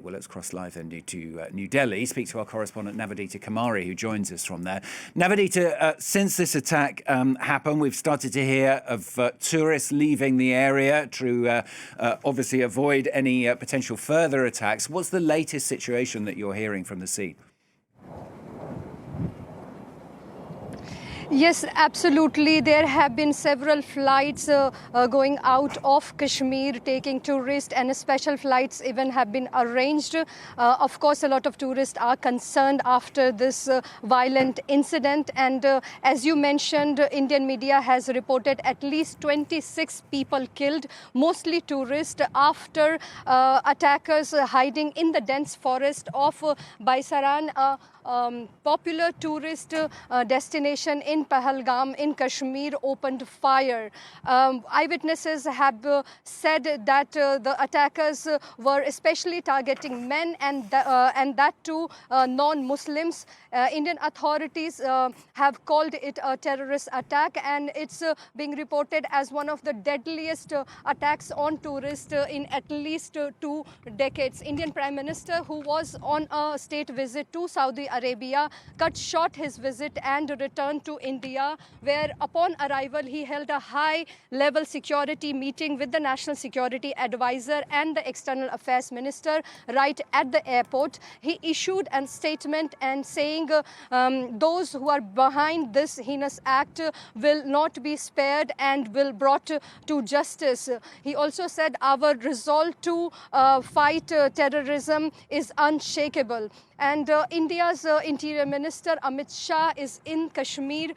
Well, let's cross live then to New Delhi, speak to our correspondent Navodita Kumari, who joins us from there. Navodita, since this attack happened, we've started to hear of tourists leaving the area to obviously avoid any potential further attacks. What's the latest situation that you're hearing from the scene? Yes, absolutely. There have been several flights going out of Kashmir taking tourists, and special flights even have been arranged. Of course, a lot of tourists are concerned after this violent incident. And as you mentioned, Indian media has reported at least 26 people killed, mostly tourists, after attackers hiding in the dense forest of Baisaran, popular tourist destination in Pahalgam in Kashmir, opened fire. Eyewitnesses have said that the attackers were especially targeting men, and that too non-Muslims. Indian authorities have called it a terrorist attack, and it's being reported as one of the deadliest attacks on tourists in at least 2 decades. Indian Prime Minister, who was on a state visit to Saudi Arabia, cut short his visit and returned to India, where upon arrival he held a high-level security meeting with the National Security Advisor and the External Affairs Minister right at the airport. He issued a statement and saying those who are behind this heinous act will not be spared and will brought to justice. He also said our resolve to fight terrorism is unshakable. And India's Interior Minister Amit Shah is in Kashmir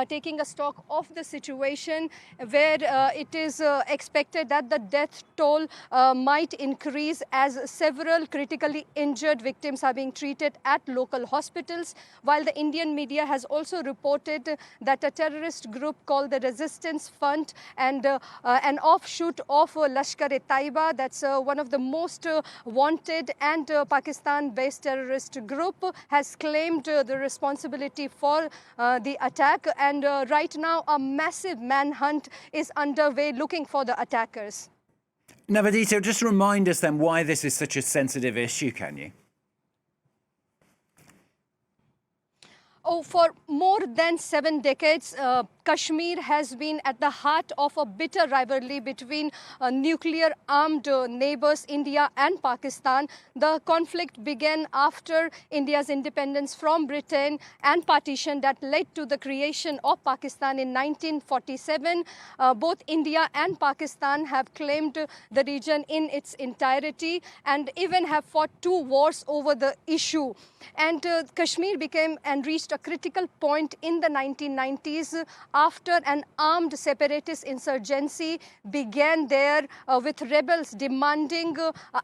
taking a stock of the situation, where it is expected that the death toll might increase as several critically injured victims are being treated at local hospitals, while the Indian media has also reported that a terrorist group called the Resistance Front and an offshoot of Lashkar-e-Taiba, that's one of the most wanted and Pakistan-based terrorist group, has claimed the responsibility for the attack, and right now a massive manhunt is underway looking for the attackers. Navodita, just remind us then why this is such a sensitive issue, can you? Oh, for more than 7 decades, Kashmir has been at the heart of a bitter rivalry between nuclear-armed neighbors India and Pakistan. The conflict began after India's independence from Britain and partition that led to the creation of Pakistan in 1947. Both India and Pakistan have claimed the region in its entirety and even have fought 2 wars over the issue. And Kashmir became and reached a critical point in the 1990s after an armed separatist insurgency began there with rebels demanding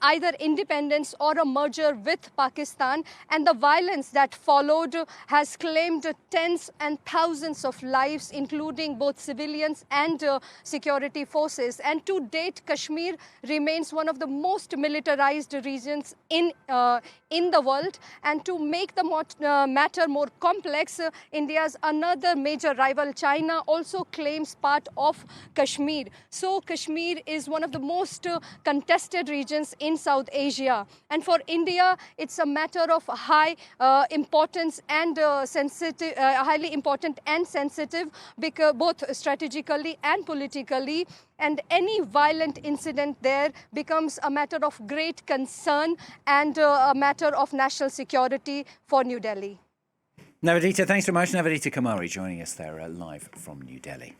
either independence or a merger with Pakistan. And the violence that followed has claimed tens and thousands of lives, including both civilians and security forces. And to date, Kashmir remains one of the most militarized regions in the world. And to make the matter more complex, India's another major rival, China, also claims part of Kashmir. So Kashmir is one of the most contested regions in South Asia. And for India, it's a matter of high importance and sensitive, highly important and sensitive, because both strategically and politically. And any violent incident there becomes a matter of great concern and a matter of national security for New Delhi. Navodita, thanks so much. Navodita Kumari joining us there live from New Delhi.